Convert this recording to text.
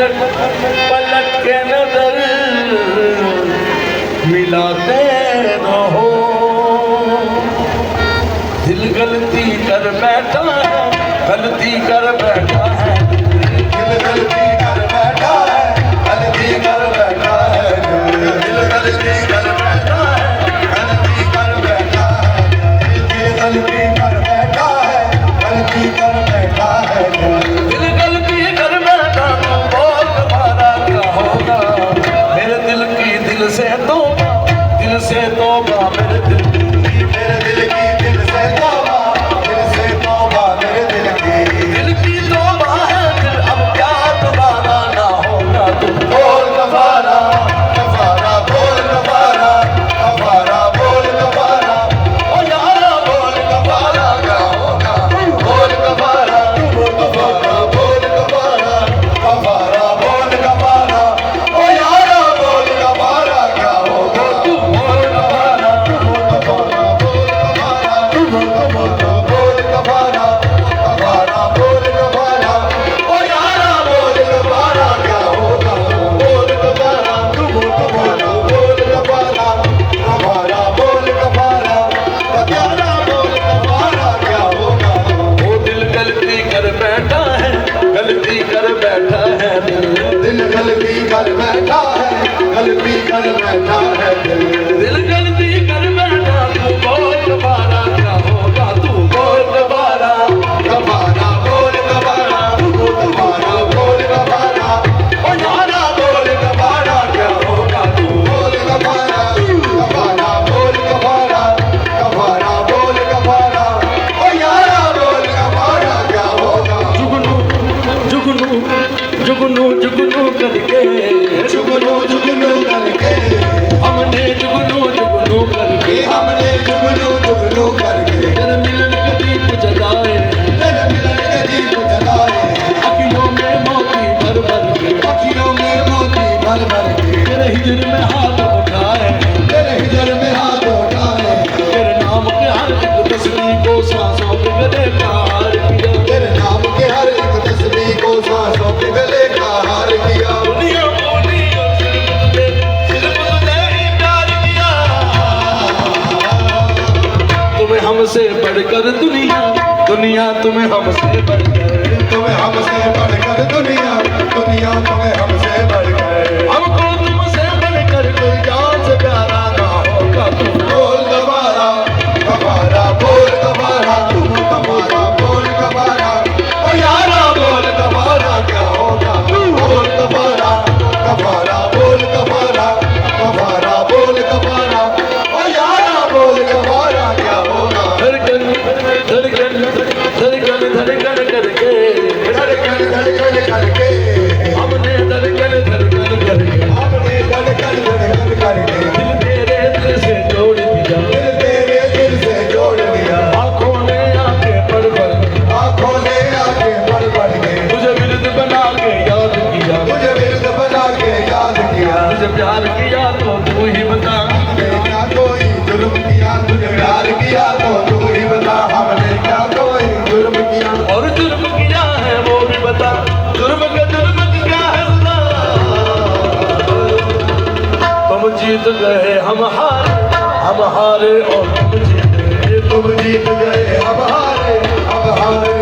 पलट पलट के नजर मिलाते रहो। दिल गलती कर बैठा है, गलती कर बैठा है, दिल गलती कर बैठा है, गलती कर बैठा है, दिल गलती कर बैठा है, गलती कर बैठा है, दिल गलती कर बैठा है, गलती कर बैठा है, दिल गलती कर बैठा। तो बोल तुम्हारा क्या होगा? मेरे दिल की दिल से तौबा, दिल से तौबा, मेरे दिल की, मेरे दिल की दिल से तौबा, दिल से तौबा, मेरे दिल की तौबा है। फिर अब क्या दोबारा ना होगा? तुम बोल कफारा, कफारा बोल कफारा, कफारा बोल कफारा, ओ यारा बोल कफारा क्या होगा? बोल कफारा, कफारा बोल कफारा, कफारा बोल कफारा, ओ यारा बोल कफारा क्या होगा? तू बोल कफारा, कफारा बोल कफारा, कफारा बोल कफारा, कफारा बोल कफारा, ओ यारा बोल कफारा क्या होगा? बोल कफारा, कफारा बोल कफारा, कफारा बोल कफारा, कफारा बोल कफारा क्या होगा? वो दिल गलती कर बैठा है, गलती कर बैठा है, दिल गलती कर बैठा है, गलती कर बैठा है, दिल गलती कर बैठा। तू बोल कफारा क्या होगा? तू बोल कफारा, कफारा बोल कफारा, कफारा बोल कफारा, ओ यारा बोल कफारा क्या होगा? तू बोल कफारा, कफारा बोल कफारा, कफारा बोल कफारा, ओ यारा बोल कफारा क्या होगा? जुगनू जुगनू जुगनू जुगनू करके, जुगनू जुगनू करके, हमने जुगनू जुगनू करके, हमने जुगनू जुगनू करके, तेरे मिलन के दीप जलाए, तेरे मिलन के दीप जलाए, अखियों में मोती भर भर के, अखियों में मोती भर भर के, तेरे हिजर में हाथ उठाए, तेरे हिजर में हाथ उठाए, तेरे नाम के हर एक तस्वीर को सांसों के गले का हार किया, तेरे नाम के हर एक तस्वीर को सांसों के गले का हार किया। दुनिया बोली और सिर्फ तुझे ही प्यार किया, तुम्हें हमसे बढ़कर दुनिया, दुनिया तुम्हें हमसे बढ़कर, तुम्हें हमसे बढ़कर दुनिया, दुनिया तुम्हें हमसे बढ़कर, हमको तुमसे बढ़कर कोई जान से प्यारा ना होगा। तुम बोल कफारा, कफारा बोल कफारा, तुम कफारा बोल कफारा, ओ यारा बोल कफारा क्या होगा? तू बोल कफारा, कफारा बोल कफारा, कफारा बोल कफारा, ओ यारा बोल कफारा क्या होगा? धड़कन धड़कन धड़कन धड़कन करके, धड़कन धड़कन करके, हमने धड़कन धड़कन करके, हमने धड़कन धड़कन करके, दिल तेरे दिल से जोड़ दिया, दिल तेरे दिल से जोड़ दिया, आँखों ने आंखें पढ़ पढ़, आँखों ने आंखें पढ़ पढ़ के, तुझे विरुद्ध बना के याद किया, तुझे विरुद्ध बना के याद किया, तुझे प्यार किया तो तू ही बता, हमने क्या कोई जुर्म किया? तुझे प्यार किया तो तू ही बता, हमने क्या कोई जुर्म किया? और जुर्म किया है वो भी बता, जुर्म का जुर्म क्या है? तुम जीत गए हम हारे और तुम जीत गए, तुम जीत गए हम हारे, हम हारे